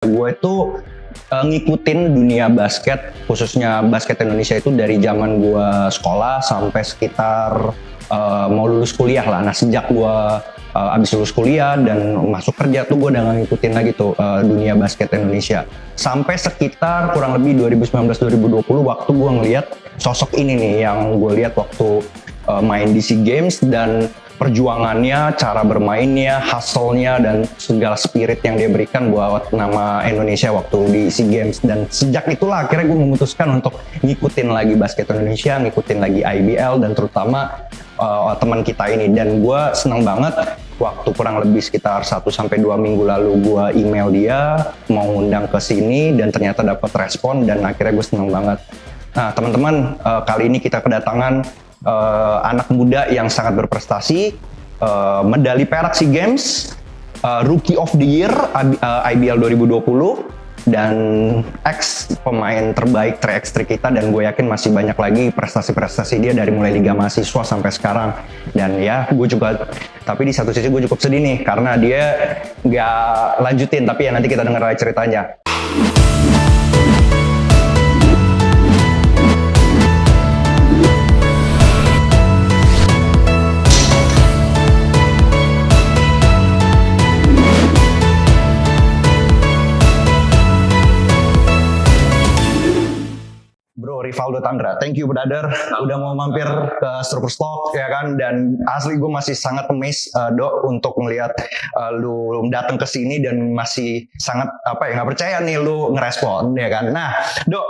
Gue itu ngikutin dunia basket, khususnya basket Indonesia itu dari zaman gue sekolah sampai sekitar mau lulus kuliah lah. Nah sejak gue abis lulus kuliah dan masuk kerja tuh gue udah ngikutin lagi tuh dunia basket Indonesia. Sampai sekitar kurang lebih 2019-2020 waktu gue ngeliat sosok ini nih yang gue lihat waktu main di SEA Games, dan perjuangannya, cara bermainnya, hustle-nya, dan segala spirit yang dia berikan buat nama Indonesia waktu di SEA Games. Dan sejak itulah akhirnya gue memutuskan untuk ngikutin lagi basket Indonesia, ngikutin lagi IBL, dan terutama teman kita ini. Dan gue senang banget waktu kurang lebih sekitar 1-2 minggu lalu gue email dia mau ngundang ke sini, dan ternyata dapat respon, dan akhirnya gue senang banget. Nah teman-teman, kali ini kita kedatangan anak muda yang sangat berprestasi, medali perak SEA Games, Rookie of the Year IBL 2020, dan ex pemain terbaik 3x3 kita, dan gue yakin masih banyak lagi prestasi-prestasi dia dari mulai liga mahasiswa sampai sekarang. Dan ya gue juga, tapi di satu sisi gue cukup sedih nih karena dia nggak lanjutin, tapi ya nanti kita dengar lagi ceritanya. Bro, Rivaldo Tandra, thank you brother, udah mau mampir ke Struktur Stock ya kan, dan asli gue masih sangat amazed Dok untuk ngelihat lu datang ke sini dan masih sangat nggak percaya nih lu ngerespon ya kan. Nah Dok,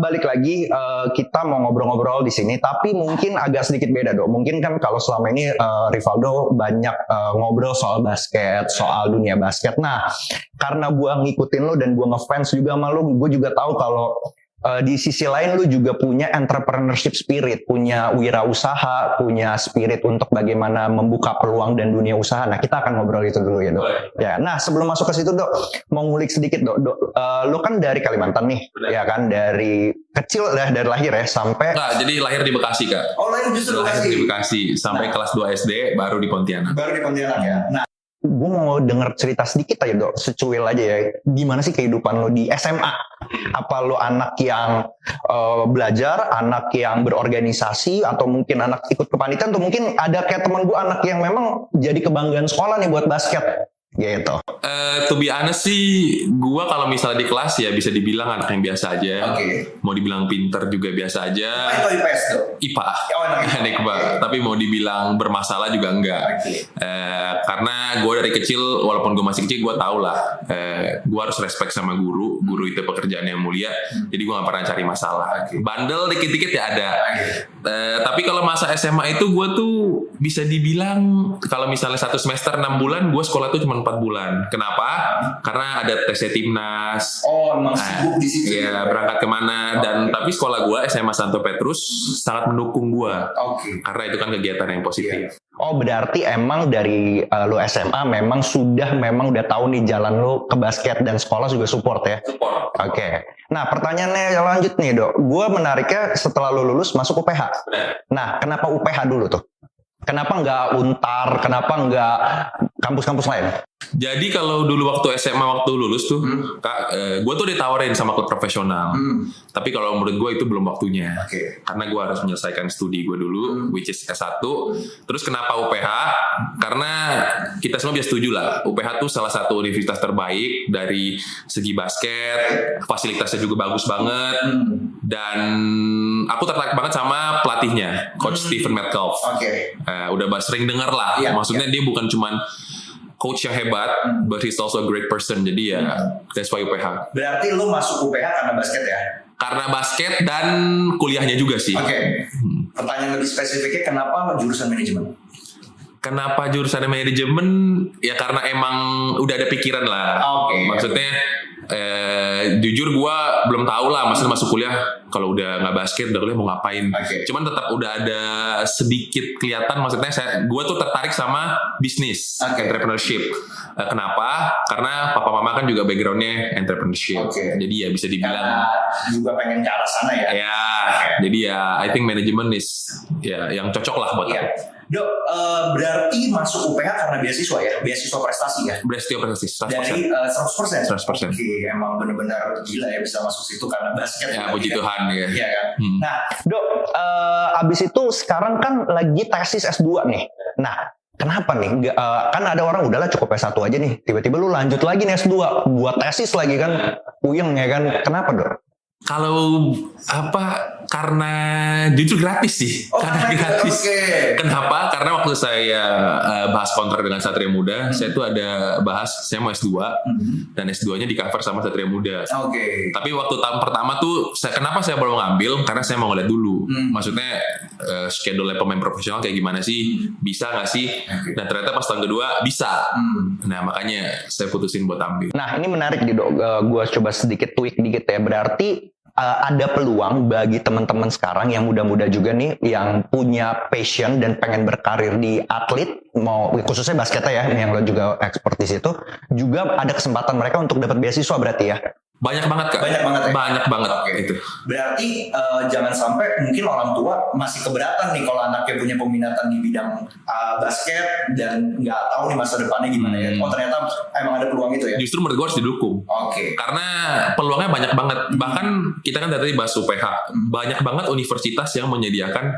balik lagi kita mau ngobrol-ngobrol di sini, tapi mungkin agak sedikit beda Dok. Mungkin kan kalau selama ini Rivaldo banyak ngobrol soal basket, soal dunia basket. Nah karena gue ngikutin lu dan gue ngefans juga sama lu, gue juga tahu kalau di sisi lain lu juga punya entrepreneurship spirit, punya wirausaha, punya spirit untuk bagaimana membuka peluang dan dunia usaha. Nah kita akan ngobrol itu dulu ya Dok. Ya, nah sebelum masuk ke situ Dok, mau ngulik sedikit Dok. Lu kan dari Kalimantan nih, ya kan, dari kecil dari lahir ya sampai. Nah, jadi lahir di Bekasi Kak. Oh lahir justru lahir di Bekasi sampai kelas 2 SD baru di Pontianak. Baru di Pontianak ya. Nah gue mau denger cerita sedikit aja Dok, secuil aja ya. Gimana sih kehidupan lo di SMA? Apa lo anak yang belajar, anak yang berorganisasi, atau mungkin anak ikut kepanitiaan, atau mungkin ada kayak teman gue anak yang memang jadi kebanggaan sekolah nih buat basket gitu? To be honest sih, gue kalau misalnya di kelas ya bisa dibilang anak yang biasa aja. Mau dibilang pinter juga biasa aja. Itu IPS tuh? IPA. Anak IPA. Tapi mau dibilang bermasalah juga enggak. Karena gue dari kecil, walaupun gue masih kecil, gue tau lah. Gue harus respect sama guru. Guru itu pekerjaan yang mulia. Jadi gue gak pernah cari masalah. Bandel dikit-dikit ya ada. Tapi kalau masa SMA itu gue tuh bisa dibilang, kalau misalnya 1 semester 6 bulan, gue sekolah tuh cuma 4 bulan. Kenapa? Karena ada tesnya timnas. Oh, emang sibuk di situ. Ya, berangkat kemana. Dan tapi sekolah gue SMA Santo Petrus sangat mendukung gue. Karena itu kan kegiatan yang positif. Oh, berarti emang dari lu SMA memang udah tahu nih jalan lu ke basket, dan sekolah juga support ya? Support. Oke. Nah, pertanyaannya yang lanjut nih, Dok. Gue menariknya setelah lu lulus masuk UPH. Nah, kenapa UPH dulu tuh? Kenapa nggak Untar? Kenapa nggak kampus-kampus lain? Jadi kalau dulu waktu SMA waktu lulus tuh, Kak, gue tuh ditawarin sama klub profesional. Tapi kalau menurut gue itu belum waktunya. Karena gue harus menyelesaikan studi gue dulu, which is S1. Terus kenapa UPH? Karena kita semua bisa setuju lah, UPH tuh salah satu universitas terbaik dari segi basket, fasilitasnya juga bagus banget. Dan aku tertarik banget sama pelatihnya, Coach Stephen Metcalf. Udah sering dengar lah. Maksudnya dia bukan cuman coach yang hebat, but he's also a great person. Jadi ya, that's why UPH. Berarti lu masuk UPH karena basket ya? Karena basket dan kuliahnya juga sih. Pertanyaan lebih spesifiknya, kenapa jurusan manajemen? Kenapa jurusan manajemen? Ya karena emang udah ada pikiran lah. Maksudnya jujur gue belum tahu lah, maksudnya masuk kuliah kalau udah nggak basket udah kuliah mau ngapain. Cuman tetap udah ada sedikit kelihatan, maksudnya gue tuh tertarik sama bisnis, entrepreneurship. Kenapa? Karena papa mama kan juga backgroundnya entrepreneurship. Jadi ya bisa dibilang juga pengen ke arah sana ya. Jadi ya I think management is ya yang cocok lah buat Dok, berarti masuk UPH karena beasiswa ya? Beasiswa prestasi ya? Beasiswa prestasi 100%. Dari 100%? 100%. Oke, emang benar-benar gila ya bisa masuk situ karena basket. Ya, puji Tuhan ya. Iya kan? Nah, Dok, abis itu sekarang kan lagi tesis S2 nih. Nah, kenapa nih? Kan ada orang udahlah cukup S1 aja nih. Tiba-tiba lu lanjut lagi nih S2 buat tesis lagi kan. Puyeng ya kan. Kenapa, Dok? Kalau karena jujur gratis sih. Karena gratis. Okay. Kenapa? Karena waktu saya bahas kontrak dengan Satria Muda, saya tuh ada bahas saya mau S2 dan S2-nya di cover sama Satria Muda. Oke. Tapi waktu tahun pertama tuh kenapa saya baru ngambil? Karena saya mau ngeliat dulu. Maksudnya schedule pemain profesional kayak gimana sih? Bisa nggak sih? Dan ternyata pas tahun kedua bisa. Nah, makanya saya putusin buat ambil. Nah, ini menarik nih, Dok. Gue coba sedikit tweak dikit ya. Berarti ada peluang bagi teman-teman sekarang yang muda-muda juga nih yang punya passion dan pengen berkarir di atlet, mau khususnya basketnya ya, yang lo juga expert di situ, juga ada kesempatan mereka untuk dapat beasiswa berarti ya. Banyak banget, Kak. Banyak banget ya? Banyak banget. Oke. Itu. Berarti jangan sampai mungkin orang tua masih keberatan nih kalau anaknya punya peminatan di bidang basket dan nggak tahu nih masa depannya gimana ya. Oh, ternyata emang ada peluang itu ya? Justru menurut gue harus didukung. Oke. Karena peluangnya banyak banget. Bahkan kita kan tadi bahas UPH. Banyak banget universitas yang menyediakan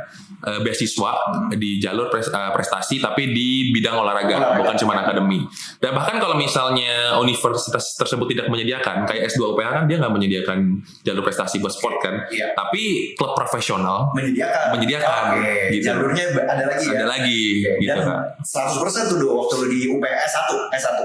beasiswa di jalur prestasi tapi di bidang olahraga. Bukan cuma akademi. Dan bahkan kalau misalnya universitas tersebut tidak menyediakan, kayak S2 UPH kan dia nggak menyediakan jalur prestasi buat sport kan. Iya. Tapi klub profesional menyediakan. Oke. Gitu. Jalurnya ada lagi ya? Ada lagi. Oke. Gitu, Dan Kak. 100% tuh dulu waktu lu di UPH S1.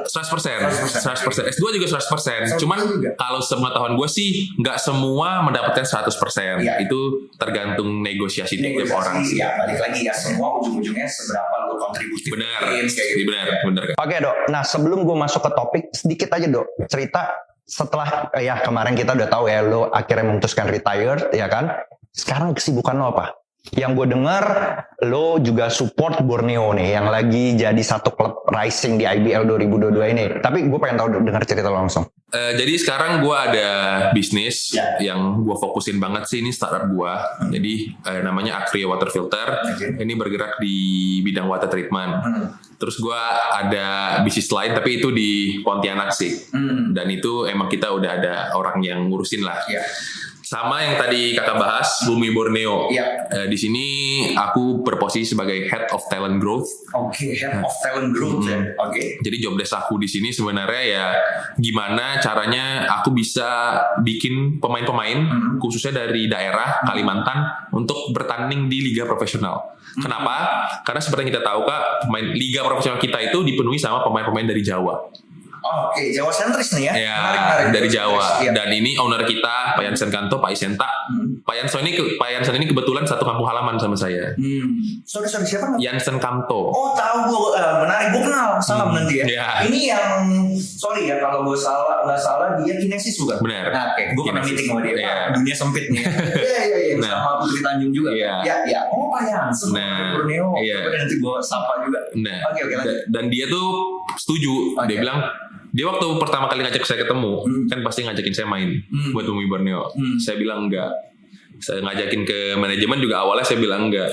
100%. S2 juga 100%. Cuman kalau sepengetahuan gue sih nggak semua mendapatkan 100%. Iya. Itu tergantung negosiasi tiap orang sih. Ya, balik lagi ya, semua ujung-ujungnya seberapa lu kontribusi. Benar. Kayak gitu. Benar. Kak. Oke, Dok. Nah, sebelum gue masuk ke topik, sedikit aja, Dok. Cerita setelah ya kemarin kita udah tahu ya lo akhirnya memutuskan retired ya kan. Sekarang kesibukan lo apa? Yang gue dengar lo juga support Borneo nih yang lagi jadi satu klub rising di IBL 2022 ini. Tapi gue pengen tahu dengar cerita lo langsung. Jadi sekarang gue ada bisnis yang gue fokusin banget sih, ini startup gue. Jadi namanya Acria Water Filter. Ini bergerak di bidang water treatment. Terus gue ada bisnis lain tapi itu di Pontianak sih. Dan itu emang kita udah ada orang yang ngurusin lah. Sama yang tadi kakak bahas, Bumi Borneo. Di sini aku berposisi sebagai Head of Talent Growth. Oke, Head of Talent Growth ya. Oke. Jadi job desk aku di sini sebenarnya ya gimana caranya aku bisa bikin pemain-pemain khususnya dari daerah Kalimantan untuk bertanding di liga profesional. Kenapa? Karena seperti yang kita tahu Kak, liga profesional kita itu dipenuhi sama pemain-pemain dari Jawa. Oke, Jawa sentris nih ya. Ya, Menarik. dari Jawa. Iya. Dan ini owner kita, Pak Yansen Kanto, Pak Isenta. Pak Yansen ini kebetulan satu kampung halaman sama saya. Sorry, siapa? Yansen Kanto. Oh, tahu gue. Menarik, gue kenal. Salam nanti ya. Ya. Ini yang, sorry ya kalau gue nggak salah dia kinesis juga. Benar. Nah, oke. Gue pernah Kinesis. meeting sama dia. Iya. Dunia sempit nih. Iya. Nah. Sama Putri Tanjung juga. Iya. Oh, Pak Yansen. Nah, Borneo. iya. Coba nanti gue sapa juga. Nah, Oke, lanjut. dan dia tuh setuju. Dia bilang, dia waktu pertama kali ngajak saya ketemu, kan pasti ngajakin saya main buat Bumi Borneo. Saya bilang enggak. Saya ngajakin ke manajemen juga awalnya saya bilang enggak.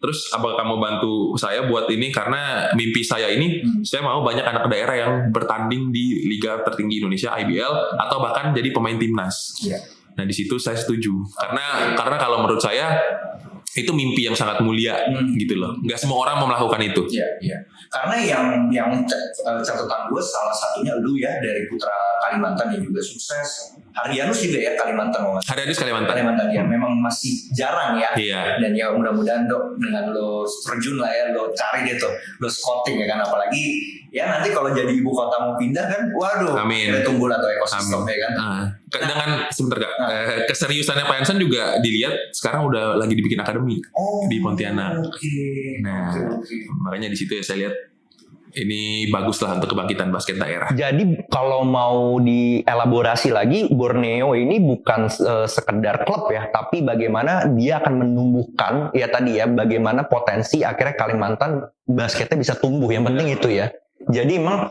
Terus apakah kamu bantu saya buat ini? Karena mimpi saya ini, saya mau banyak anak daerah yang bertanding di liga tertinggi Indonesia, IBL, atau bahkan jadi pemain timnas. Nah di situ saya setuju. Karena kalau menurut saya itu mimpi yang sangat mulia gitu loh. Nggak semua orang mau melakukan itu. Iya. Karena yang catatan gue salah satunya lu ya dari Putra Kalimantan yang juga sukses. Hardianus juga ya Kalimantan. Hardianus Kalimantan ya memang masih jarang ya. Iya. Dan ya mudah-mudahan Dok dengan lo terjun lah ya, lo cari deh tuh, lo scouting ya kan, apalagi ya nanti kalau jadi ibu kota mau pindah kan, waduh. Amin. Kita tunggu lah tuh ekosistemnya kan. Dengan sebentar Kak, keseriusannya Pak Yansen juga dilihat sekarang udah lagi dibikin akademi di Pontianak. Nah, makanya di situ ya saya lihat ini bagus lah untuk kebangkitan basket daerah. Jadi kalau mau dielaborasi lagi, Borneo ini bukan sekedar klub ya, tapi bagaimana dia akan menumbuhkan, ya tadi ya, bagaimana potensi akhirnya Kalimantan basketnya bisa tumbuh. Yang penting itu ya. Jadi emang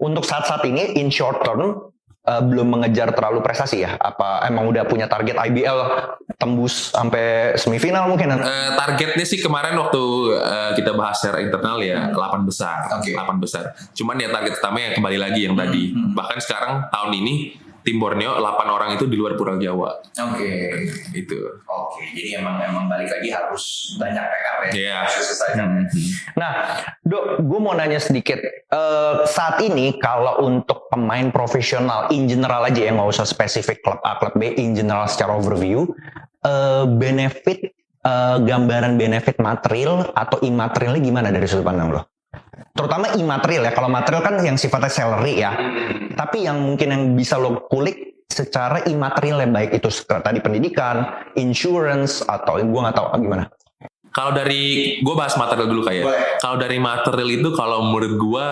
untuk saat-saat ini in short term, belum mengejar terlalu prestasi ya? Apa emang udah punya target IBL tembus sampai semifinal mungkin? Targetnya sih kemarin waktu kita bahas secara internal ya 8 besar. Oke. 8 besar. Cuman ya target utama yang kembali lagi yang tadi. Bahkan sekarang tahun ini tim Borneo 8 orang itu di luar Pulau Jawa. Oke. Itu. Oke, jadi emang balik lagi harus banyak PR ya. Iya. Harus selesaikan. Nah, Dok, gue mau nanya sedikit. Saat ini kalau untuk pemain profesional in general aja ya, nggak usah spesifik klub A, klub B, in general secara overview, benefit, gambaran benefit material atau imaterialnya gimana dari sudut pandang lo? Terutama imaterial ya. Kalau material kan yang sifatnya salary ya. Tapi yang mungkin yang bisa lo kulik secara imaterial ya, baik itu tadi pendidikan, insurance, atau gue nggak tahu gimana. Kalau dari gue bahas material dulu kayak. Kalau dari material itu kalau menurut gue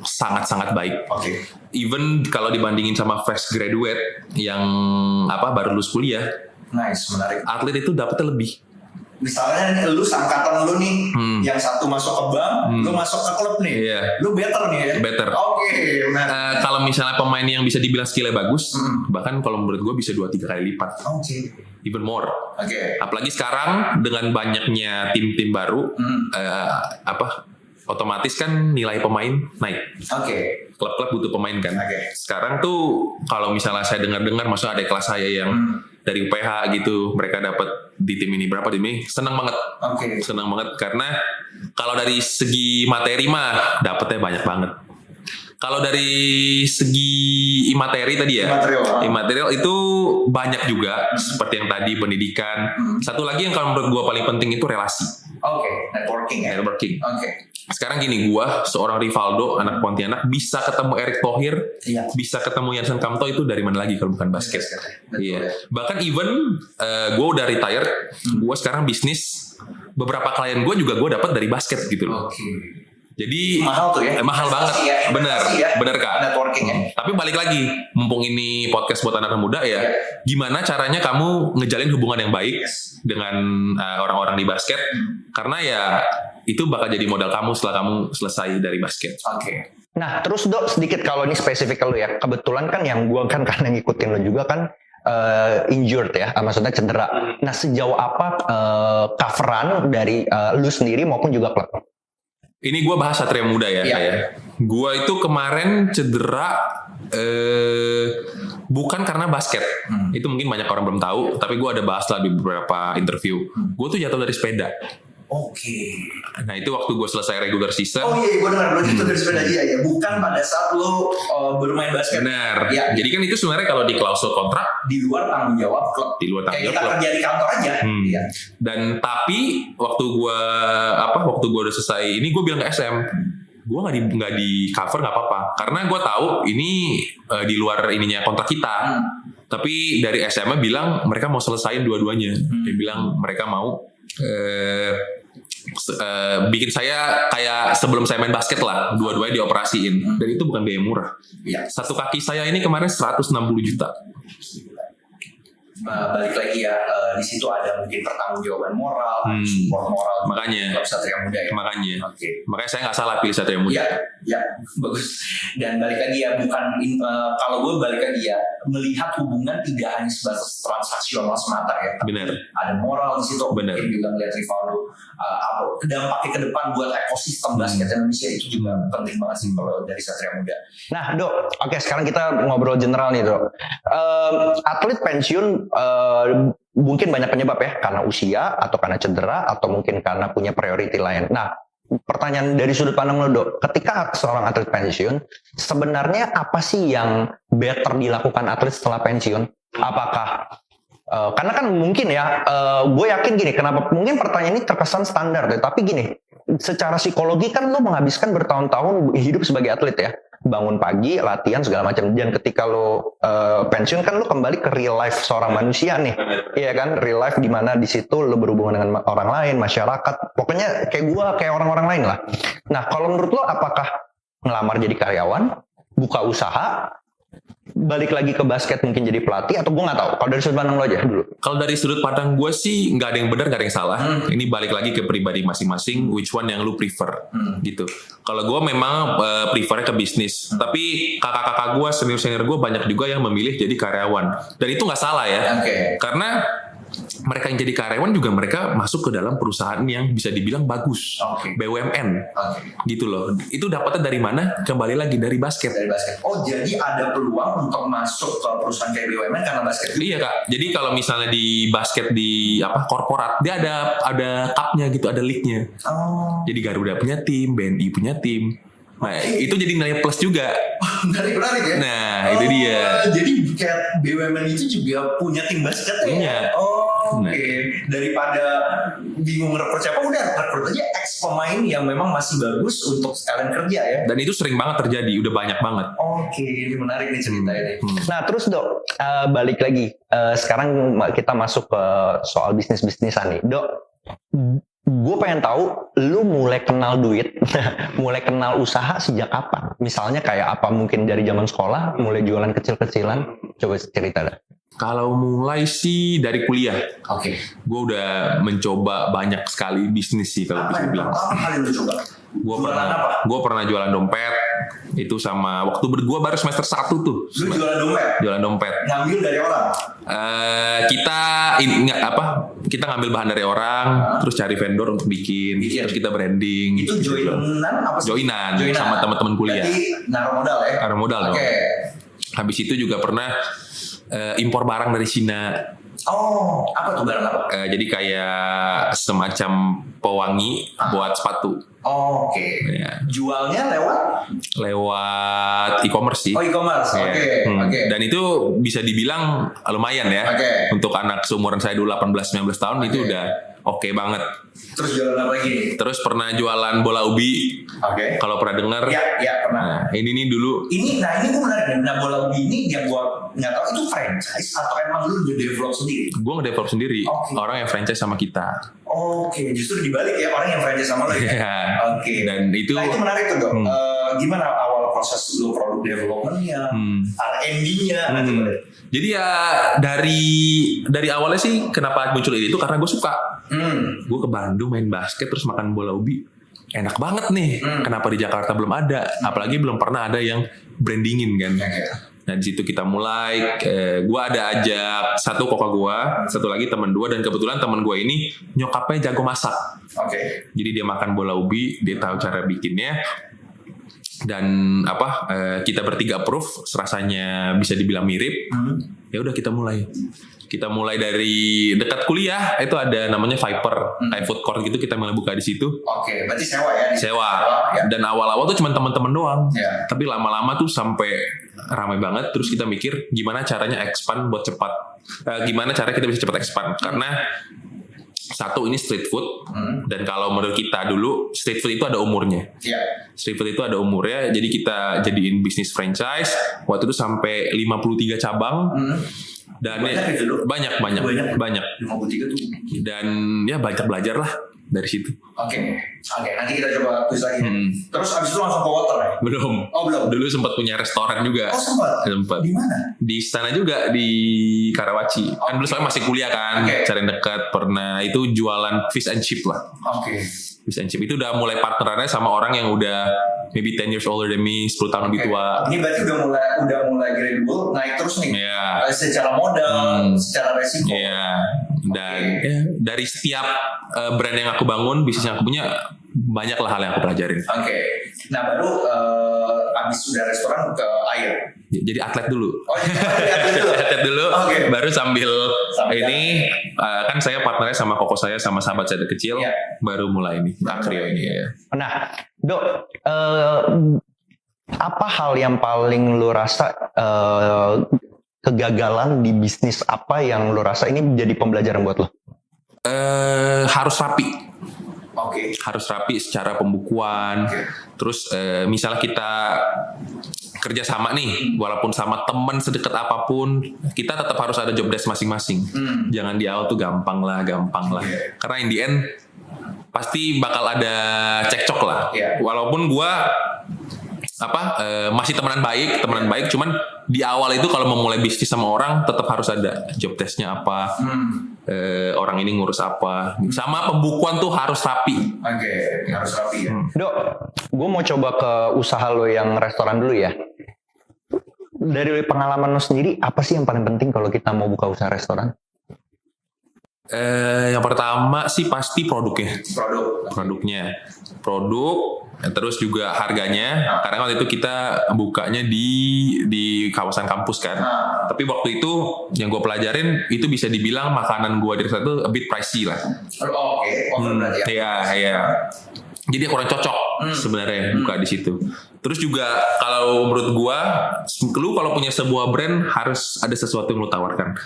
sangat-sangat baik. Oke. Even kalau dibandingin sama fresh graduate yang baru lulus kuliah, Nice, menarik. atlet itu dapetnya lebih. Misalnya lu sangkatan lu nih, yang satu masuk ke bank, lu masuk ke klub nih, Iya. lu better nih ya. Better. Oke, menarik. Kalau misalnya pemain yang bisa dibilang skillnya bagus, bahkan kalau menurut gue bisa 2-3 kali lipat, Oke. even more. Oke. Apalagi sekarang dengan banyaknya tim-tim baru, otomatis kan nilai pemain naik. Oke. Klub-klub butuh pemain kan. Oke. Sekarang tuh kalau misalnya saya dengar-dengar, maksudnya ada kelas saya yang dari UPH gitu, mereka dapat di tim ini berapa, di ini senang banget. Oke. Senang banget karena kalau dari segi materi mah dapetnya banyak banget. Kalau dari segi imateri tadi ya, imaterial itu banyak juga, seperti yang tadi pendidikan. Satu lagi yang kalau menurut gue paling penting itu relasi. Oke, networking ya. Networking. Oke. Sekarang gini, gue seorang Rivaldo, anak Pontianak, bisa ketemu Erick Thohir, Iya. bisa ketemu Yansen Kamto, itu dari mana lagi kalau bukan basket? Iya. Bahkan even gue udah retired, gue sekarang bisnis, beberapa klien gue juga gue dapat dari basket gitu loh. Oke. Jadi Mahal tuh ya. mahal banget, Ya, bener, ya. bener Kak. Networking ya. Tapi balik lagi, mumpung ini podcast buat anak muda ya, gimana caranya kamu ngejalin hubungan yang baik dengan orang-orang di basket? Karena ya itu bakal jadi modal kamu setelah kamu selesai dari basket. Oke. Nah, terus Dok, sedikit kalau ini spesifik ke lu ya. Kebetulan kan yang gue kan karena ngikutin lo juga kan injured ya, maksudnya cedera. Nah, sejauh apa coveran dari lu sendiri maupun juga klub? Ini gue bahas Satria Muda ya. Iya. Gue itu kemarin cedera bukan karena basket. Itu mungkin banyak orang belum tahu, tapi gue ada bahas lah di beberapa interview. Gue tuh jatuh dari sepeda. Oke. Nah itu waktu gue selesai regular season. Oh iya, gue dengar lu itu dari sepeda iya. Bukan pada saat lu bermain basket. Benar. Iya. Jadi kan itu sebenarnya kalau di klausul kontrak Di luar tanggung jawab klub. di luar tanggung Kayak jawab kita klub. kerja di kantor aja. Iya. Dan tapi waktu gue udah selesai ini gue bilang ke SM, gue nggak di cover nggak apa-apa karena gue tahu ini di luar ininya kontrak kita. Tapi dari SM-nya bilang mereka mau selesaiin dua-duanya. Dia bilang mereka mau bikin saya kayak sebelum saya main basket lah, dua-duanya dioperasiin. Dan itu bukan biaya murah. Iya. Satu kaki saya ini kemarin 160 juta. Balik lagi ya, di situ ada mungkin pertanggungjawaban moral, support moral. Makanya. Klub Satria Muda ya. Makanya saya nggak salah pilih Satria Muda. Ya, bagus. Dan balik lagi ya, bukan kalau gue balik lagi ya, melihat hubungan tidak hanya sebatas transaksional semata ya, tapi Benar. ada moral di situ. Benar. Mungkin juga melihat Rivaldo dampaknya ke depan buat ekosistem basket Indonesia itu juga penting banget sih kalau dari Satria Muda. Nah, Dok, oke sekarang kita ngobrol general nih, Dok. Atlet pensiun mungkin banyak penyebab ya, karena usia atau karena cedera atau mungkin karena punya priority lain. Nah, pertanyaan dari sudut pandang lo, Dok, ketika seorang atlet pensiun, sebenarnya apa sih yang better dilakukan atlet setelah pensiun? Apakah karena kan mungkin ya, gue yakin gini, kenapa mungkin pertanyaan ini terkesan standar deh, tapi gini, secara psikologi kan lo menghabiskan bertahun-tahun hidup sebagai atlet ya, bangun pagi, latihan segala macam, dan ketika lo pensiun kan lo kembali ke real life seorang manusia nih, iya kan, real life di mana di situ lo berhubungan dengan orang lain, masyarakat, pokoknya kayak gue, kayak orang-orang lain lah. Nah, kalau menurut lo apakah ngelamar jadi karyawan, buka usaha, balik lagi ke basket mungkin jadi pelatih, atau gue nggak tahu. Kalau dari sudut pandang lo aja dulu. Kalau dari sudut pandang gue sih nggak ada yang benar, nggak ada yang salah. Ini balik lagi ke pribadi masing-masing, which one yang lu prefer gitu. Kalau gue memang prefernya ke bisnis, tapi kakak-kakak gue, senior-senior gue banyak juga yang memilih jadi karyawan. Dan itu nggak salah ya, karena mereka yang jadi karyawan juga mereka masuk ke dalam perusahaan yang bisa dibilang bagus, BUMN, gitu loh. Itu dapatnya dari mana? Kembali lagi dari basket. Oh, jadi ada peluang untuk masuk ke perusahaan kayak BUMN karena basket? Iya kak. Jadi kalau misalnya di basket di korporat, dia ada cupnya gitu, ada league-nya. Jadi Garuda punya tim, BNI punya tim. Nah, itu jadi nilai plus juga. Menarik ya. Nah, itu dia. Jadi kayak BUMN itu juga punya tim basket ya? Iya. Daripada bingung rekrut siapa, udah rekrut aja ex pemain yang memang masih bagus untuk sekalian kerja ya. Dan itu sering banget terjadi, udah banyak banget. Ini menarik nih ceritanya. Nah terus Dok, balik lagi. Sekarang kita masuk ke soal bisnis-bisnisan nih. Dok, gue pengen tahu lu mulai kenal duit, mulai kenal usaha sejak kapan? Misalnya kayak apa, mungkin dari zaman sekolah, mulai jualan kecil-kecilan? Coba cerita dah. Kalau mulai sih dari kuliah. Gue udah mencoba banyak sekali bisnis sih kalau bisa dibilang. Apa kali lu coba? Gue pernah jualan dompet. Itu sama waktu gue baru semester 1 tuh. Lu jualan dompet? Ngambil dari orang? Kita ngambil bahan dari orang, terus cari vendor untuk bikin. Terus kita branding. Itu joinan apa sih? Joinan sama teman-teman kuliah. Berarti naruh modal ya? Naruh modal dong. Habis itu juga pernah impor barang dari Cina. Apa tuh barang apa? Jadi kayak semacam pewangi buat sepatu. Ya. Jualnya lewat e-commerce sih. E-commerce. Dan itu bisa dibilang lumayan ya. Untuk anak seumuran saya dulu 18-19 tahun itu udah oke banget. Terus jualan apa lagi? Terus pernah jualan bola ubi. Kalau pernah dengar? Iya pernah. Nah, ini dulu. Ini gue menarik nih. Nah, bola ubi ini yang gue nggak tahu itu franchise atau emang lu nge-develop sendiri? Gue nge-develop sendiri. Orang yang franchise sama kita. Justru dibalik ya, orang yang franchise sama lo ya. Dan itu. Nah itu menarik tuh Dok. Gimana awal proses lu produk development-nya, R&D-nya? Jadi ya dari awalnya sih kenapa muncul ide itu karena gue suka. Gue ke Bandung main basket terus makan bola ubi, enak banget nih. Kenapa di Jakarta belum ada? Apalagi belum pernah ada yang brandingin kan. Nah di situ kita mulai. Gue ada ajak satu kakak gue, satu lagi teman gue, dan kebetulan teman gue ini nyokapnya jago masak. Jadi dia makan bola ubi, dia tahu cara bikinnya. Dan kita bertiga approve, rasanya bisa dibilang mirip. Ya udah kita mulai dari dekat kuliah itu ada namanya Viper, kayak food court gitu, kita mulai buka di situ. Berarti sewa ya? Sewa. Dan awal-awal tuh cuma teman-teman doang. Tapi lama-lama tuh sampai ramai banget. Terus kita mikir gimana caranya expand buat cepat. Gimana cara kita bisa cepat expand? Karena satu, ini street food, dan kalau menurut kita dulu street food itu ada umurnya. Street food itu ada umurnya, jadi kita jadiin bisnis franchise. Waktu itu sampai 53 cabang. Dan banyak. 53 tuh. Dan ya banyak belajar lah dari situ. Nanti kita coba tulis lagi. Terus abis itu langsung ke water ya? Belum. Dulu sempat punya restoran juga. Sempat. Di mana? Di sana juga, di Karawaci. Kan dulu soalnya masih kuliah kan, cari dekat. Pernah itu jualan fish and chip lah. Fish and chip itu udah mulai partnerannya sama orang yang udah maybe 10 years older than me, 10 tahun lebih tua. Ini berarti udah mulai gradual, naik terus nih. Secara modal, secara resiko. Dan dari setiap brand yang aku bangun, bisnis yang aku punya, banyak lah hal yang aku pelajarin. Nah baru abis udah restoran ke air. Jadi atlet dulu. Atlet dulu. Baru sambil ini kan saya partnernya sama koko saya sama sahabat saya dari kecil, baru mulai ini Akrio ini ya. Nah, Dok, apa hal yang paling lu rasa kegagalan di bisnis apa yang lu rasa ini menjadi pembelajaran buat lo? Harus rapi. Harus rapi secara pembukuan. Terus misalnya kita kerja sama nih, walaupun sama teman sedekat apapun, kita tetap harus ada job desk masing-masing. Jangan di awal tuh gampang lah. Karena in the end pasti bakal ada cekcok lah. Walaupun gua masih temenan baik, cuman di awal itu kalau mau mulai bisnis sama orang tetap harus ada job testnya apa, orang ini ngurus apa, sama pembukuan tuh harus rapi. Harus rapi ya. Dok, gue mau coba ke usaha lo yang restoran dulu ya. Dari pengalaman lo sendiri, apa sih yang paling penting kalau kita mau buka usaha restoran? Yang pertama sih pasti produknya. Produk, terus juga harganya. Karena waktu itu kita bukanya di kawasan kampus kan. Tapi waktu itu yang gue pelajarin itu bisa dibilang makanan gue di sana itu a bit pricey lah. Berarti ya. Iya. Jadi kurang cocok sebenarnya buka di situ. Terus juga kalau menurut gua, lu kalau punya sebuah brand harus ada sesuatu yang lu tawarkan.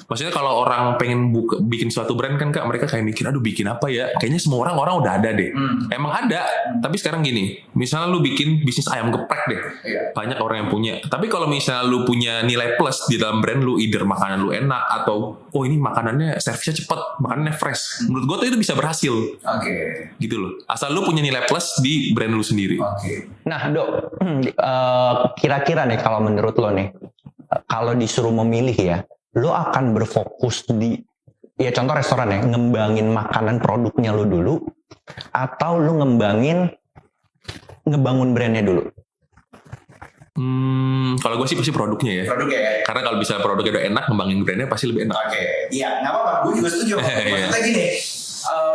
Maksudnya kalau orang pengen bikin suatu brand kan Kak, mereka kayak mikir, aduh bikin apa ya? Kayaknya semua orang udah ada deh. Emang ada, tapi sekarang gini, misalnya lu bikin bisnis ayam geprek deh. Banyak orang yang punya. Tapi kalau misalnya lu punya nilai plus di dalam brand lu, either makanan lu enak atau ini makanannya servisnya cepet, makanannya fresh. Menurut gua tuh itu bisa berhasil. Gitu loh. Asal lu punya nilai plus di brand lu sendiri. Nah, Dok, kira-kira nih kalau menurut lo nih, kalau disuruh memilih ya, lo akan berfokus di, ya contoh restoran ya, ngembangin makanan produknya lo dulu, atau lo ngebangun brandnya dulu? Kalau gue sih pasti produknya ya. Karena kalau bisa produknya udah enak, ngembangin brandnya pasti lebih enak. Iya, nggak apa-apa. Gue juga setuju. Maksudnya gini,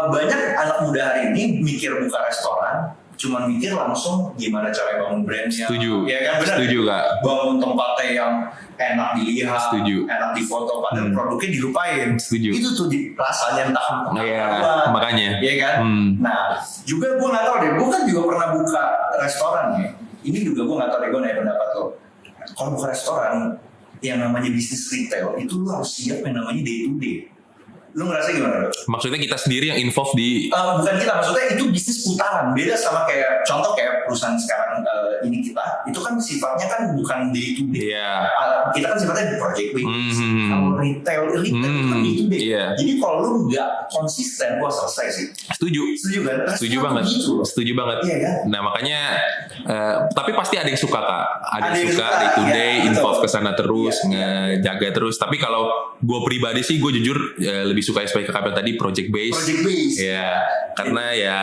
banyak anak muda hari ini mikir buka restoran, cuman mikir langsung gimana cara bangun brandnya. Setuju. Ya kan, benar. Setuju Kak. Bangun tempatnya yang enak dilihat, enak difoto, padahal produknya dilupain. Setuju. Itu tuh rasanya entah makanya. Iya kan. Nah, juga gue nggak tahu deh. Gue kan juga pernah buka restoran ya. Ini juga gue nggak tahu deh. Gue nanya pendapat lo. Kalau buka restoran yang namanya bisnis retail itu lo harus siap yang namanya day to day. Lu ngerasa gimana, Dok? Maksudnya kita sendiri yang involved di... bukan kita, maksudnya itu bisnis putaran. Beda sama kayak, contoh kayak perusahaan sekarang ini kita, itu kan sifatnya kan bukan day to day. Kita kan sifatnya project based. Kalau retail itu kan day to day. Jadi kalau lu nggak konsisten, gua selesai sih. Setuju kan? Setuju banget. Setuju banget. Iya kan? Nah makanya, tapi pasti ada yang suka Kak. Ada yang suka day to day, involved kesana terus, ngejaga terus. Tapi kalau gue pribadi sih, gue jujur lebih suka seperti Kak tadi project based. Ya, karena ya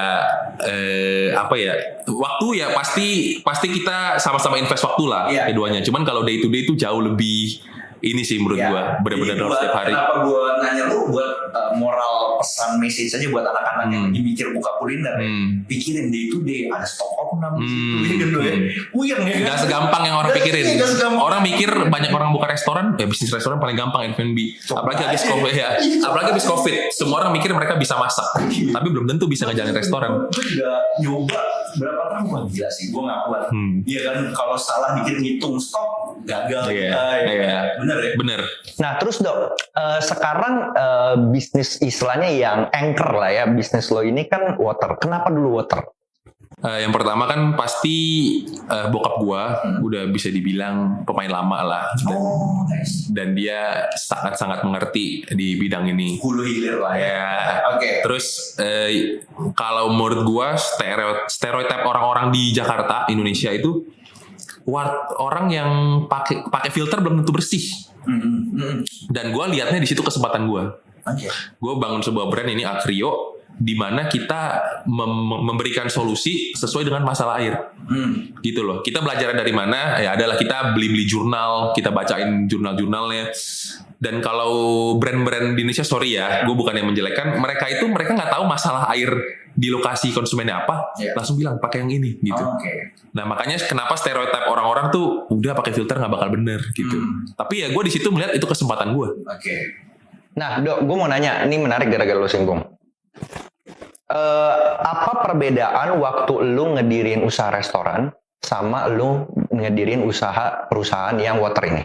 waktu ya pasti kita sama-sama invest waktu lah keduanya. Cuman kalau day to day itu jauh lebih ini sih menurut gua benar-benar dalam setiap hari. Kenapa gua nanya lu buat moral pesan message aja buat anak-anak yang lagi mikir buka kuliner ya. Pikirin day to day ada stok opnam gitu ya. Puyeng ya. Gak segampang yang orang pikirin. Orang mikir banyak orang buka restoran, bisnis restoran paling gampang F&B. Apalagi habis Covid ya. Apalagi habis Covid, semua orang mikir mereka bisa masak. Tapi belum tentu bisa ngejalanin restoran. Gua juga nyoba berapa tahun gila sih, gua nggak kuat. Iya kan, kalau salah dikit ngitung stok gagal. Bener ya? Bener. Nah terus Dok, sekarang bisnis istilahnya yang anchor lah ya, bisnis lo ini kan water. Kenapa dulu water? Yang pertama kan pasti bokap gua udah bisa dibilang pemain lama lah. Dan dia sangat-sangat mengerti di bidang ini. Hulu hilir lah ya. Terus kalau menurut gua stereotip orang-orang di Jakarta, Indonesia itu orang yang pakai filter belum tentu bersih. Dan gue liatnya di situ kesempatan gue. Gue bangun sebuah brand ini Acrio, di mana kita memberikan solusi sesuai dengan masalah air. Gitu loh. Kita belajar dari mana? Ya adalah kita beli jurnal, kita bacain jurnal-jurnalnya. Dan kalau brand-brand di Indonesia, sorry ya, gue bukan yang menjelekkan, mereka nggak tahu masalah air di lokasi konsumennya apa, langsung bilang pakai yang ini gitu. Nah makanya kenapa stereotip orang-orang tuh udah pakai filter nggak bakal bener gitu. Tapi ya gue di situ melihat itu kesempatan gue. Nah Dok, gue mau nanya, ini menarik gara-gara lo singgung. Apa perbedaan waktu lu ngedirin usaha restoran sama lu ngedirin perusahaan yang water ini?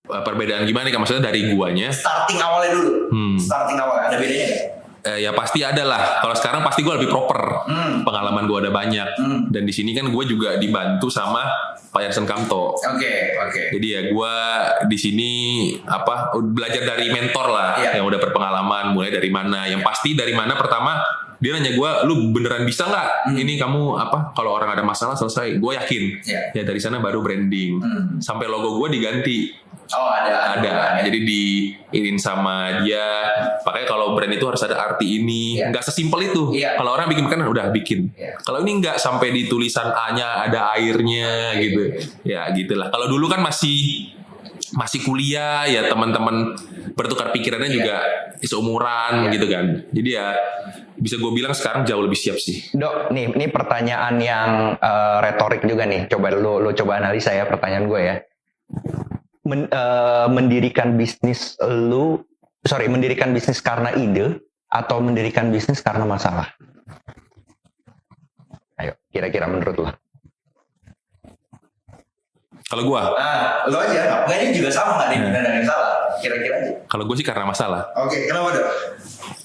Perbedaan gimana nih? Maksudnya dari guanya? Starting awalnya dulu. Starting awalnya ada bedanya nggak? Ya pasti ada lah. Kalau sekarang pasti gue lebih proper. Pengalaman gue ada banyak. Dan di sini kan gue juga dibantu sama Pak Yarsen Kamto. Jadi ya gue di sini belajar dari mentor lah yang udah berpengalaman. Mulai dari mana? Yang pasti dari mana pertama Dia nanya gue, lu beneran bisa nggak? Ini kamu apa? Kalau orang ada masalah selesai, gue yakin. Ya dari sana baru branding. Sampai logo gue diganti. Oh ada. Jadi diinin sama dia. Makanya kalau brand itu harus ada arti ini. Nggak sesimpel itu. Kalau orang bikin makanan udah bikin. Kalau ini nggak sampai di tulisan A-nya ada airnya gitu. Ya gitulah. Kalau dulu kan masih kuliah ya, teman-teman bertukar pikirannya juga seumuran gitu kan. Jadi ya bisa gue bilang sekarang jauh lebih siap sih. Dok, nih pertanyaan yang retorik juga nih. Coba lu coba analisa ya pertanyaan gue ya. Mendirikan bisnis karena ide atau mendirikan bisnis karena masalah? Ayo, kira-kira menurut lo? Kalau gua, lo aja, nggak ini juga sama nggak nih, benar dan yang salah, kira-kira aja. Kalau gue sih karena masalah. Oke, kenapa dong?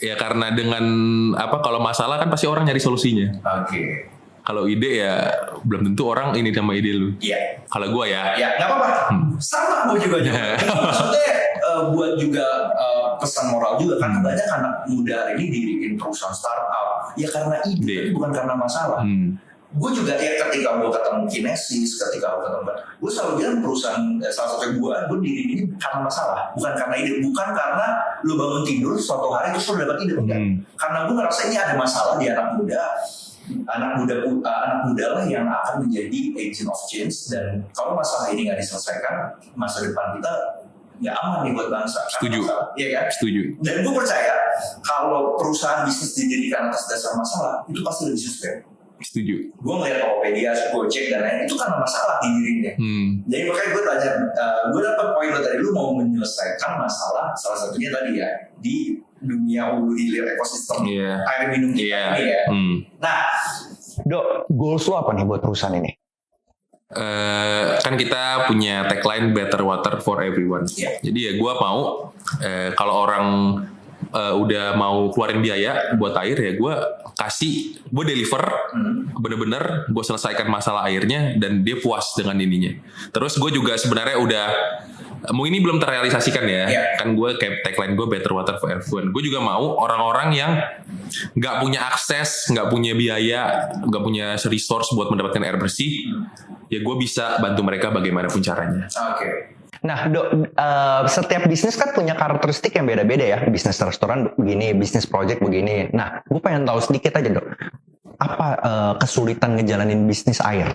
Ya karena dengan kalau masalah kan pasti orang nyari solusinya. Oke. Kalau ide ya belum tentu orang ini sama ide lu. Iya. Kalau gue ya. Ya nggak apa-apa. Sama gue juga. Maksudnya buat juga pesan moral juga, karena banyak anak muda hari ini diriin perusahaan startup ya karena ide, bukan karena masalah. Gue juga ya ketika gue ketemu Kinesis, ketika gue ketemu, gue selalu bilang perusahaan salah satu gue diri ini karena masalah, bukan karena ide, bukan karena lu bangun tidur suatu hari terus lu dapat ide, enggak. Karena gue ngerasa ini ada masalah di anak muda lah yang akan menjadi agent of change, dan kalau masalah ini nggak diselesaikan, masa depan kita nggak aman nih buat bangsa. Setuju. Iya kan? Setuju. Dan gue percaya kalau perusahaan bisnis didirikan atas dasar masalah itu pasti lebih sustain. Setuju. Gue ngeliat Tokopedia, Gojek dan lain itu karena masalah didirinya. Jadi makanya gue tanya, gue dapat poin lo tadi, lu mau menyelesaikan masalah salah satunya tadi ya di dunia hulu hilir ekosistem air minum kita ini ya. Nah, Dok, goals lo apa nih buat perusahaan ini? Kan kita punya tagline Better Water for Everyone. Jadi ya gue mau kalau orang udah mau keluarin biaya buat air ya gue deliver bener-bener gue selesaikan masalah airnya dan dia puas dengan ininya. Terus gue juga sebenarnya udah ini belum terrealisasikan ya. Kan gue kayak tagline gue Better Water for Everyone. Gue juga mau orang-orang yang nggak punya akses, nggak punya biaya, nggak punya resource buat mendapatkan air bersih, ya gue bisa bantu mereka bagaimanapun caranya. Nah, Dok, setiap bisnis kan punya karakteristik yang beda-beda ya. Bisnis restoran begini, bisnis project begini. Nah, gue pengen tahu sedikit aja, Dok. Apa kesulitan ngejalanin bisnis air?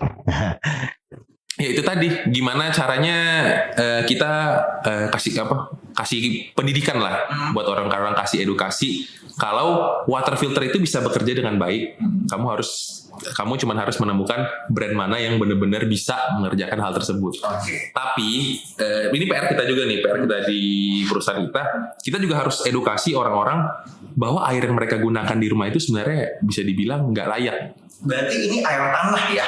Ya itu tadi, gimana caranya kita kasih pendidikan lah buat orang-orang, kasih edukasi. Kalau water filter itu bisa bekerja dengan baik, kamu cuma harus menemukan brand mana yang benar-benar bisa mengerjakan hal tersebut. Tapi ini PR kita juga nih, PR kita di perusahaan kita juga harus edukasi orang-orang bahwa air yang mereka gunakan di rumah itu sebenarnya bisa dibilang nggak layak. Berarti ini air tanah ya?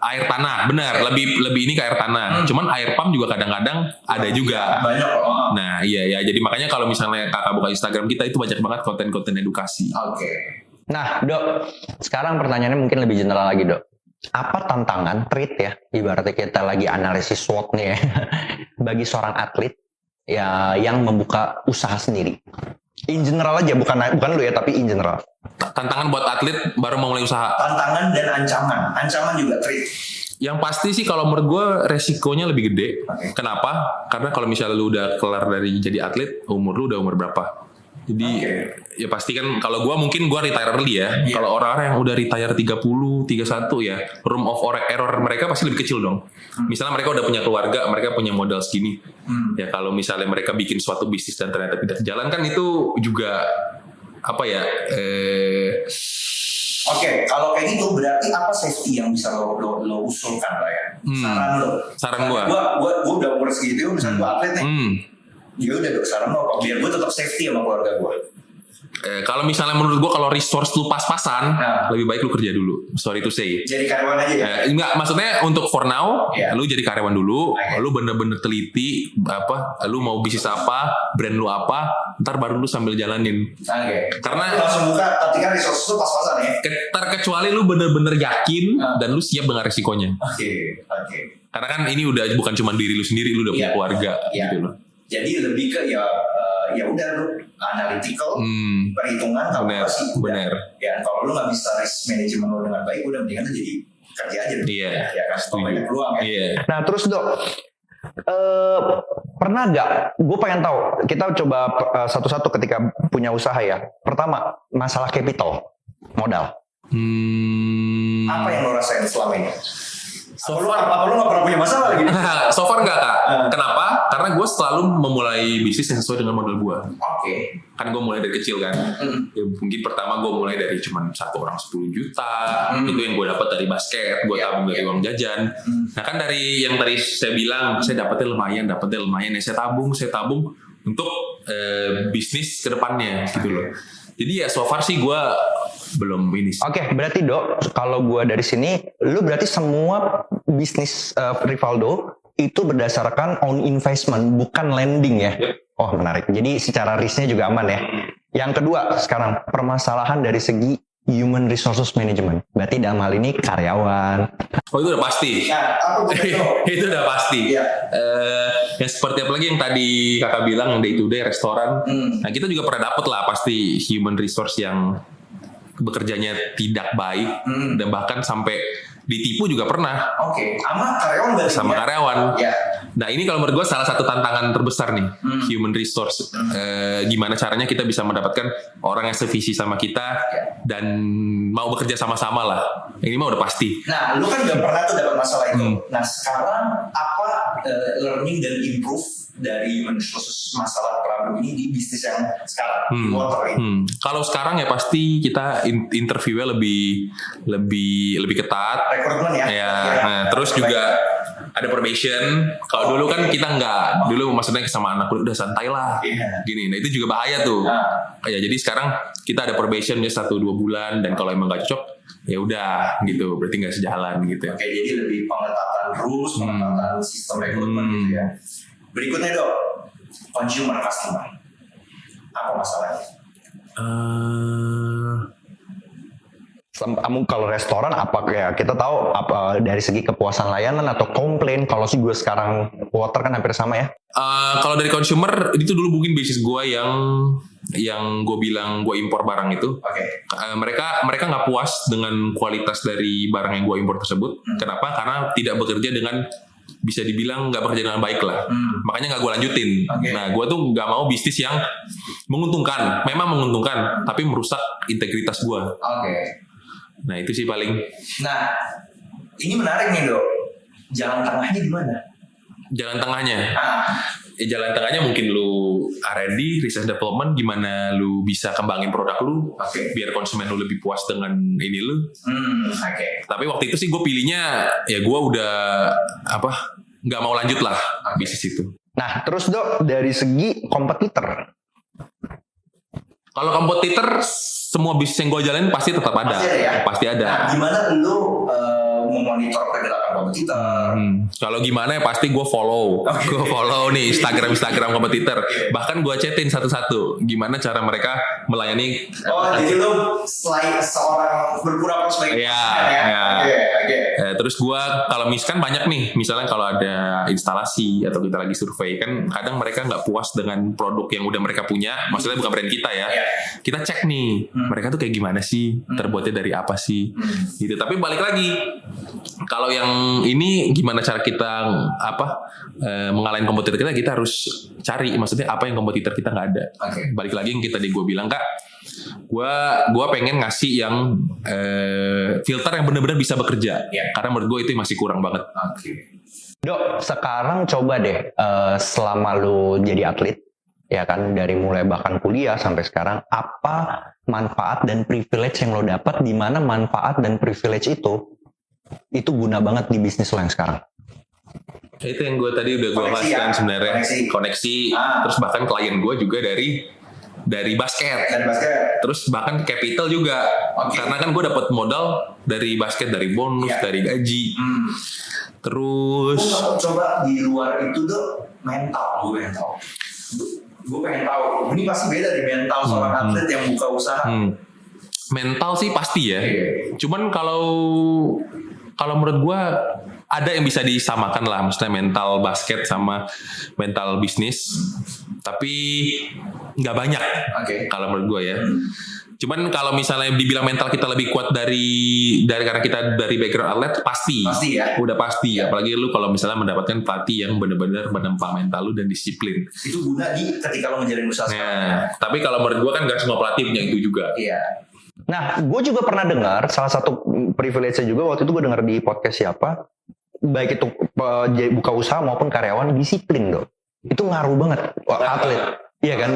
Air tanah, benar. Lebih ini ke air tanah. Cuman air pump juga kadang-kadang ada juga. Banyak. Nah, iya. Jadi makanya kalau misalnya kakak buka Instagram kita itu banyak banget konten-konten edukasi. Nah, Dok, sekarang pertanyaannya mungkin lebih general lagi, Dok. Apa tantangan, treat ya, ibaratnya kita lagi analisis SWOT nih ya, bagi seorang atlet ya yang membuka usaha sendiri? In general aja, bukan lu ya, tapi in general. Tantangan buat atlet baru mau mulai usaha. Tantangan dan ancaman juga treat. Yang pasti sih kalau menurut gue resikonya lebih gede. Kenapa? Karena kalau misalnya lu udah kelar dari jadi atlet, lu udah umur berapa? Jadi ya pasti kan kalau gue mungkin gue retire early ya. Kalau orang-orang yang udah retire 30, 31 ya, room of error mereka pasti lebih kecil dong. Misalnya mereka udah punya keluarga, mereka punya modal segini. Ya kalau misalnya mereka bikin suatu bisnis dan ternyata tidak jalan kan itu juga kalau kayak gitu berarti apa safety yang bisa lo usulkan lah ya? Saran gue. Gue udah umur segitu, misalnya gue atlet nih. Ya udah Dok, saran lo biar gue tetap safety sama keluarga gue. Kalau misalnya menurut gue kalau resource lu pas-pasan, lebih baik lu kerja dulu. Sorry to say. Jadi karyawan aja ya? Enggak, maksudnya untuk for now, lu jadi karyawan dulu. Lu bener-bener teliti lu mau bisnis apa, brand lu apa, ntar baru lu sambil jalanin. Karena langsung buka ketika resource lu pas-pasan ya? Terkecuali lu bener-bener yakin dan lu siap dengan resikonya. Karena kan ini udah bukan cuma diri lu sendiri, lu udah punya keluarga gitu loh. Jadi lebih ke ya udah lu analytical, perhitungan, kalkulasi. Benar. Ya kalau lu nggak bisa risk management lu dengan baik, udah mendingan lu jadi kerja aja. Iya. Ya kan, banyak peluang ya. Iya. Nah terus Dok, pernah nggak? Gue pengen tahu. Kita coba satu-satu ketika punya usaha ya. Pertama, masalah capital, modal. Apa yang lo rasain selama ini? So Apa lu nggak pernah punya masalah lagi? So far enggak Kak. Kenapa? Karena gue selalu memulai bisnis yang sesuai dengan modal gue. Oke. Kan gue mulai dari kecil kan. Ya, mungkin pertama gue mulai dari cuman satu orang 10 juta. Itu yang gue dapat dari basket. Gue tabung dari uang jajan. Nah kan dari yang tadi saya bilang, saya dapatnya lumayan. Ya saya tabung untuk bisnis kedepannya gitu loh. Jadi ya so far sih gue belum ini sih. Oke, berarti Dok, kalau gue dari sini, lu berarti semua bisnis Rivaldo itu berdasarkan own investment, bukan lending ya? Yep. Oh menarik. Jadi secara risknya juga aman ya. Yang kedua sekarang permasalahan dari segi human resources management. Berarti dalam hal ini karyawan. Oh itu udah pasti. Nah, itu udah pasti. Iya. Yang seperti apa lagi yang tadi kakak bilang yang day to day restoran. Nah kita juga pernah dapet lah pasti human resource yang bekerjanya tidak baik dan bahkan sampai ditipu juga pernah. Oke. Sama karyawan. Ya. Nah ini kalau menurut gue salah satu tantangan terbesar nih human resource. Gimana caranya kita bisa mendapatkan orang yang sevisi sama kita dan mau bekerja sama-sama lah. Ini mah udah pasti. Nah, lu kan udah pernah tuh dapat masalah itu. Nah, sekarang apa learning dan improve dari human resources masalah problem ini di bisnis yang sekarang di water ini? Kalau sekarang ya pasti kita interviewnya lebih ketat. Rekrutmen ya. Nah, terus juga ada probation. Kalau dulu kan kita nggak. Dulu maksudnya sama anak udah santai lah. Gini. Nah itu juga bahaya tuh. Ya jadi sekarang kita ada probation 1-2 bulan dan kalau emang nggak cocok ya udah gitu. Berarti nggak sejalan gitu. Oke, jadi lebih pengetatan rules, pengetatan sistem rekrutmen gitu ya. Berikutnya Dok, consumer customer. Apa masalahnya? Kalau restoran apa ya kita tahu apa dari segi kepuasan layanan atau komplain. Kalau sih gue sekarang water kan hampir sama ya. Kalau dari consumer itu dulu mungkin bisnis gue yang gue bilang gue impor barang itu. Mereka nggak puas dengan kualitas dari barang yang gue impor tersebut. Kenapa? Karena tidak bekerja dengan bisa dibilang nggak bekerja dengan baik lah. Makanya nggak gue lanjutin. Nah gue tuh nggak mau bisnis yang menguntungkan. Memang menguntungkan tapi merusak integritas gue. Nah itu sih paling. Nah ini menarik nih Dok. Jalan tengahnya di mana? Jalan tengahnya? Jalan tengahnya mungkin lu R&D, research development, gimana lu bisa kembangin produk lu, biar konsumen lu lebih puas dengan ini lu. Tapi waktu itu sih gue pilihnya ya gue udah nggak mau lanjut lah bisnis itu. Nah terus Dok dari segi kompetitor. Kalau kompetitor semua bisnis yang gue jalanin pasti tetap ada. Pasti ada. Nah, gimana lu memonitor pergerakan kompetitor? Kalau gimana ya pasti gue follow. Gue follow nih Instagram kompetitor. Bahkan gue chatin satu-satu. Gimana cara mereka melayani. Jadi lu selain seorang berpura-pura sebagai terus gue kalau misalkan banyak nih. Misalnya kalau ada instalasi atau kita lagi survei kan kadang mereka nggak puas dengan produk yang udah mereka punya. Maksudnya bukan brand kita ya. Kita cek nih mereka tuh kayak gimana sih, terbuatnya dari apa sih gitu. Tapi balik lagi kalau yang ini gimana cara kita mengalahin kompetitor kita harus cari maksudnya apa yang kompetitor kita nggak ada. Balik lagi yang kita gue bilang Kak, gue pengen ngasih yang filter yang benar-benar bisa bekerja karena menurut gue itu masih kurang banget. Dok sekarang coba deh selama lu jadi atlet ya kan dari mulai bahkan kuliah sampai sekarang apa manfaat dan privilege yang lo dapat, di mana manfaat dan privilege itu guna banget di bisnis lo yang sekarang. Itu yang gue tadi udah gue bahaskan sebenarnya koneksi. Terus bahkan klien gue juga dari basket. Terus bahkan capital juga karena kan gue dapat modal dari basket, dari bonus, dari gaji. Terus coba di luar itu Dok mental. Gue pengen tahu, ini pasti beda dari mental seorang atlet yang buka usaha. Mental sih pasti ya. Cuman kalau menurut gue ada yang bisa disamakan lah, maksudnya mental basket sama mental bisnis, tapi nggak banyak kalau menurut gue ya. Cuman kalau misalnya dibilang mental kita lebih kuat dari karena kita dari background atlet pasti ya? Udah pasti ya. Apalagi lu kalau misalnya mendapatkan pelatih yang benar-benar menempa mental lu dan disiplin, itu guna ketika lo menjalin usaha tapi kalau menurut gue kan gak semua pelatih punya itu juga. Nah, gue juga pernah dengar salah satu privilege juga waktu itu gue dengar di podcast siapa, baik itu buka usaha maupun karyawan, disiplin dong. Itu ngaruh banget atlet. Iya kan?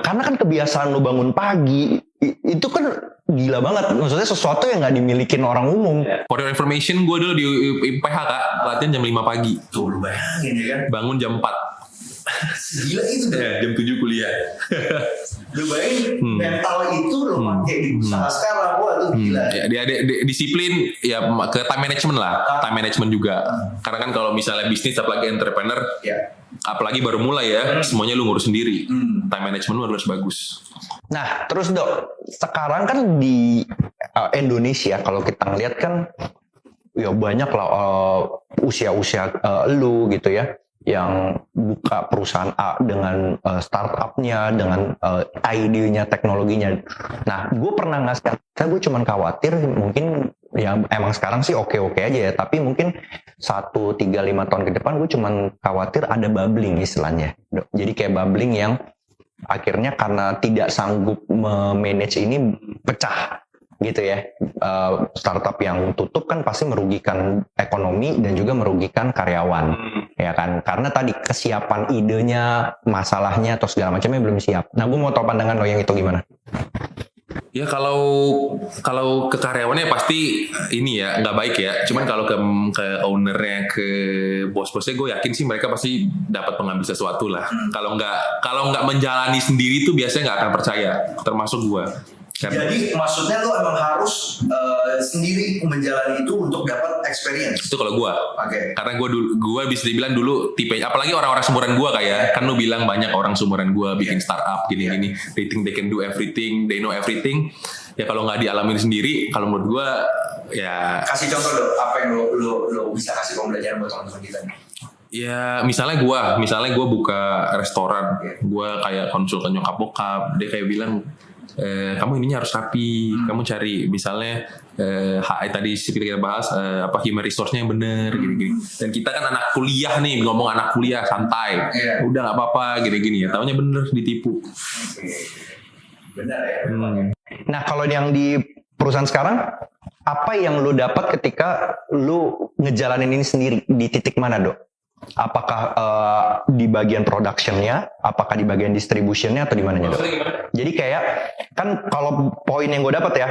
Karena kan kebiasaan lo bangun pagi itu kan gila banget. Maksudnya sesuatu yang nggak dimilikin orang umum. For your information, gue dulu di PH Kak, latihan jam 5 pagi. Tuh lu bayangin ya kan? Bangun jam 4. Gila itu deh. Jam 7 kuliah. Lu bayangin mental itu lo pakai di usaha sekarang. Wah itu gila. Dia disiplin ya, ke time management lah. Time management juga. Karena kan kalau misalnya bisnis apalagi entrepreneur, apalagi baru mulai ya, semuanya lu ngurus sendiri. Time management lu harus bagus. Nah, terus Dok, sekarang kan di Indonesia kalau kita ngeliat kan ya banyak lah usia-usia lu gitu ya, yang buka perusahaan A dengan startupnya, dengan idenya, teknologinya. Nah, gue pernah ngasih, gue cuman khawatir mungkin ya emang sekarang sih oke-oke aja ya, tapi mungkin 1, 3, 5 tahun ke depan gue cuman khawatir ada bubbling istilahnya. Jadi kayak bubbling yang akhirnya karena tidak sanggup memanage ini pecah gitu ya. Startup yang tutup kan pasti merugikan ekonomi dan juga merugikan karyawan, ya kan? Karena tadi kesiapan idenya, masalahnya atau segala macamnya belum siap. Nah, gue mau tahu pandangan lo yang itu gimana? Ya kalau ke karyawannya pasti ini ya nggak baik ya. Cuman kalau ke ownernya, ke bos-bosnya, gue yakin sih mereka pasti dapat mengambil sesuatu lah. Kalau nggak menjalani sendiri tuh biasanya nggak akan percaya. Termasuk gue. Jadi maksudnya lo emang harus sendiri menjalani itu untuk dapat experience. Itu kalau gue. Karena gue bisa dibilang dulu tipe, apalagi orang-orang seumuran gue kayak, kan lu bilang banyak orang seumuran gue bikin startup gini-gini, they think they can do everything, they know everything. Ya kalau nggak dialamin sendiri, kalau menurut gue ya. Kasih contoh dong, apa yang lo bisa kasih pembelajaran buat teman-teman kita nih? Ya misalnya gue buka restoran, gue kayak konsul ke nyokap bokap, dia kayak bilang, kamu ininya harus rapi, kamu cari misalnya tadi seperti kita bahas human resource-nya yang benar gini-gini. Dan kita kan anak kuliah nih, ngomong anak kuliah santai, udah nggak apa-apa gini-gini ya, taunya bener ditipu. Benar ya. Nah, kalau yang di perusahaan sekarang, apa yang lo dapat ketika lo ngejalanin ini sendiri, di titik mana Dok? Apakah di bagian production-nya, apakah di bagian distribution-nya, atau di mananya Dok? Jadi kayak kan kalau poin yang gue dapat ya,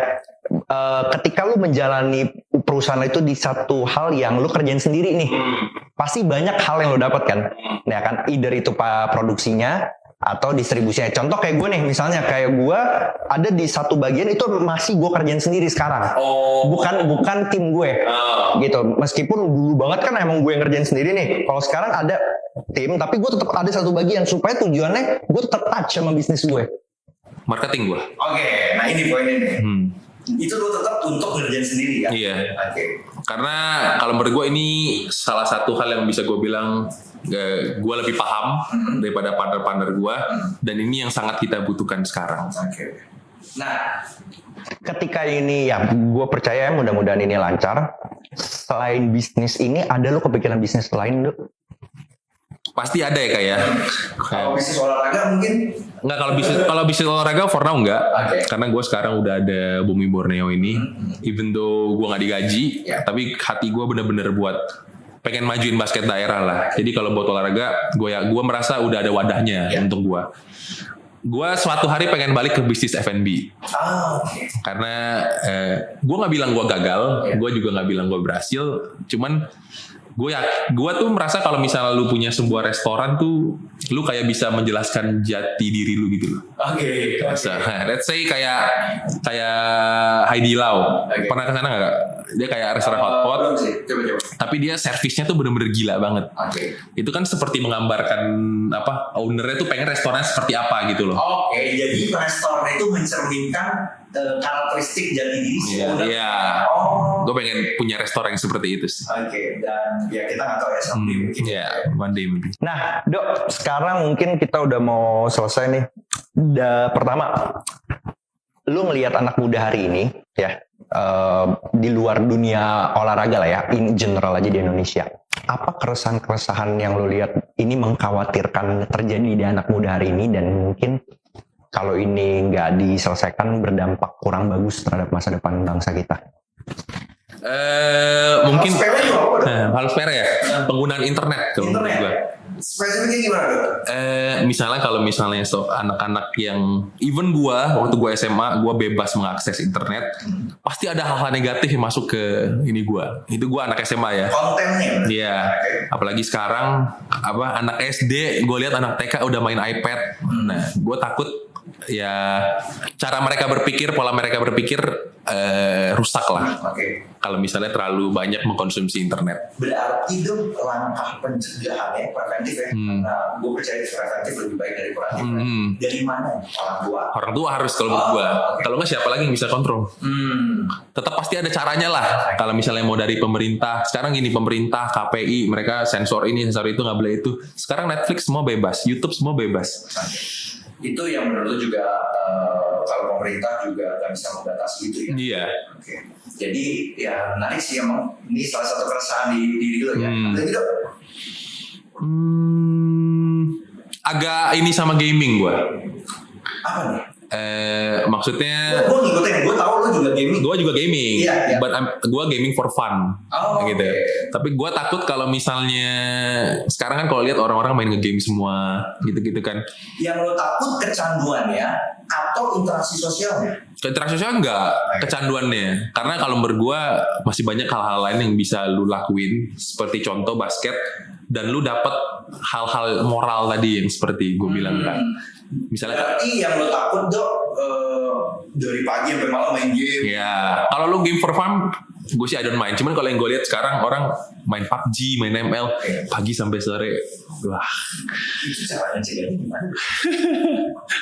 ketika lu menjalani perusahaan itu di satu hal yang lu kerjain sendiri nih, pasti banyak hal yang lu dapat kan, ya kan, either itu produksinya atau distribusinya. Contoh kayak gue nih, misalnya kayak gue ada di satu bagian itu masih gue kerjain sendiri sekarang, bukan tim gue, gitu. Meskipun dulu banget kan emang gue yang ngerjain sendiri nih. Kalau sekarang ada tim, tapi gue tetap ada satu bagian supaya tujuannya gue tetap touch sama bisnis gue. Marketing gue. Nah ini poinnya nih. Itu lo tetap untuk ngerjain sendiri ya? Iya. Karena kalau menurut gue ini salah satu hal yang bisa gue bilang gue lebih paham daripada partner-partner gue, dan ini yang sangat kita butuhkan sekarang. Nah, ketika ini ya gue percaya mudah-mudahan ini lancar. Selain bisnis ini, ada lo kepikiran bisnis lain Dok? Pasti ada ya kayak. Kalau bisnis olahraga mungkin? Enggak, kalau bisnis olahraga for now enggak. Karena gue sekarang udah ada Bumi Borneo ini. Even though gue nggak digaji, tapi hati gue bener-bener buat pengen majuin basket daerah lah. Jadi kalau buat olahraga, gue merasa udah ada wadahnya untuk gue. Gue suatu hari pengen balik ke bisnis F&B. Karena gue nggak bilang gue gagal, gue juga nggak bilang gue berhasil. Cuman gue tuh merasa kalau misalnya lu punya sebuah restoran tuh, lu kayak bisa menjelaskan jati diri lu gitu loh. Oke. So, let's say kayak Heidi Lau. Pernah ke sana nggak? Dia kayak restoran hotpot. Belum sih. Coba. Tapi dia servisnya tuh bener-bener gila banget. Oke. Itu kan seperti menggambarkan ownernya tuh pengen restoran seperti apa gitu loh. Oke, jadi restoran itu mencerminkan karakteristik jati diri si owner. Iya. Gue pengen punya restoran yang seperti itu sih. Oke, dan ya kita nggak tahu ya someday mungkin. Iya, one day maybe. Nah, Dok, sekarang mungkin kita udah mau selesai nih. Pertama, lu ngelihat anak muda hari ini ya, di luar dunia olahraga lah ya, in general aja di Indonesia. Apa keresahan-keresahan yang lu lihat ini mengkhawatirkan terjadi di anak muda hari ini, dan mungkin kalau ini nggak diselesaikan berdampak kurang bagus terhadap masa depan bangsa kita? Mungkin Hal sepele ya, penggunaan internet kalau menurut gue. spesifiknya gimana dok? Misalnya kalau misalnya anak-anak yang even waktu gue SMA gue bebas mengakses internet, pasti ada hal-hal negatif yang masuk ke ini gue. Itu gue anak SMA ya. Kontennya. Iya. Apalagi sekarang anak SD gue lihat anak TK udah main iPad. Nah, gue takut ya cara mereka berpikir, pola mereka berpikir rusak lah. Kalau misalnya terlalu banyak mengkonsumsi internet. Berarti dong langkah pencegahannya preventif ya. Karena gue percaya preventif lebih baik dari kuratif. Dari mana orang tua? Orang tua harus kalau menurut gue. Kalau nggak siapa lagi yang bisa kontrol? Tetap pasti ada caranya lah. Kalau misalnya mau dari pemerintah, sekarang gini, pemerintah, KPI, mereka sensor ini, sensor itu, nggak boleh itu. Sekarang Netflix semua bebas, YouTube semua bebas. Itu yang menurut lu juga kalau pemerintah juga nggak bisa membatasi itu ya? Iya. Oke. Jadi ya menarik sih emang. Ini salah satu keresahan di diri lu ya. Lagi dok? Agak ini sama gaming gue. Apa nih? Maksudnya Gue ngikutin, gue tahu lu juga gaming. gue juga gaming, Iya. but gue gaming for fun, gitu. Okay. Tapi gue takut kalau misalnya sekarang kan kalau lihat orang-orang main ngegame semua, gitu-gitu kan. Yang lo takut kecanduannya atau interaksi sosialnya? Interaksi sosial enggak, kecanduannya. Karena kalau menurut gue masih banyak hal-hal lain yang bisa lu lakuin, seperti contoh basket, dan lu dapat hal-hal moral tadi yang seperti gue bilang kan. Misalnya, berarti yang lo takut dok dari pagi sampai malam main game. ya, kalau lu game for fun, gue sih I don't mind. Cuman kalau yang gue lihat sekarang orang main PUBG, main ML pagi sampai sore, wah. Itu caranya cegahnya gimana?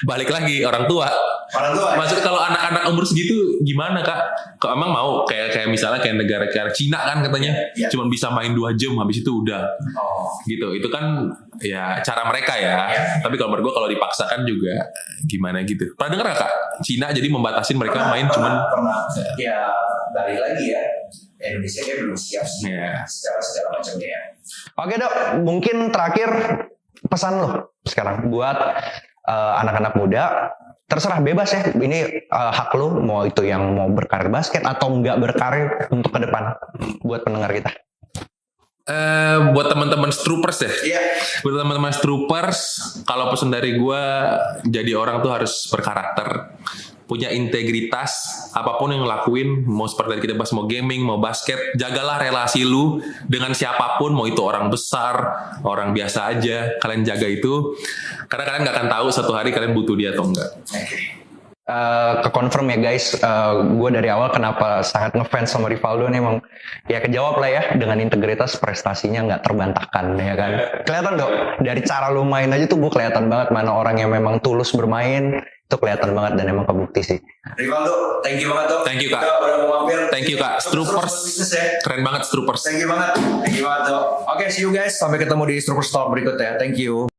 Balik lagi orang tua. Orang tua. Maksudnya kalau anak-anak umur segitu gimana kak? Kok emang mau kayak misalnya kayak negara Cina kan katanya, cuma bisa main 2 jam habis itu udah. Gitu. Itu kan ya cara mereka ya. Tapi kalau menurut gue kalau dipaksakan juga gimana gitu. Pernah dengar gak kak? Cina jadi membatasin mereka main cuman. Ya balik lagi ya. Indonesia kayak belum siap sih secara macamnya ya. Oke dok, mungkin terakhir pesan lo sekarang buat anak-anak muda. Terserah, bebas ya, ini hak lo mau itu yang mau berkarir basket atau nggak berkarir untuk ke depan, buat pendengar kita. Buat teman-teman Stroopers ya. Iya. Buat teman-teman Stroopers, kalau pesan dari gue, jadi orang tuh harus berkarakter, punya integritas, apapun yang lakuin, mau seperti tadi kita bahas, mau gaming, mau basket, jagalah relasi lu dengan siapapun, mau itu orang besar, orang biasa aja, kalian jaga itu, karena kalian nggak akan tahu satu hari kalian butuh dia atau enggak. Ke confirm ya guys, gue dari awal kenapa sangat ngefans sama Rivaldo nih, emang ya kejawab lah ya, dengan integritas, prestasinya nggak terbantahkan ya kan. Kelihatan dok, dari cara lu main aja tuh gue kelihatan banget mana orang yang memang tulus bermain, itu kelihatan banget dan emang kebukti sih. Rivaldo, thank you banget dok. Thank you kak. Kita udah mau mampir. Thank you kak. Stroopers, keren banget Stroopers. Thank you banget dok. Oke, see you guys. Sampai ketemu di Stroopers Talk berikutnya. Thank you.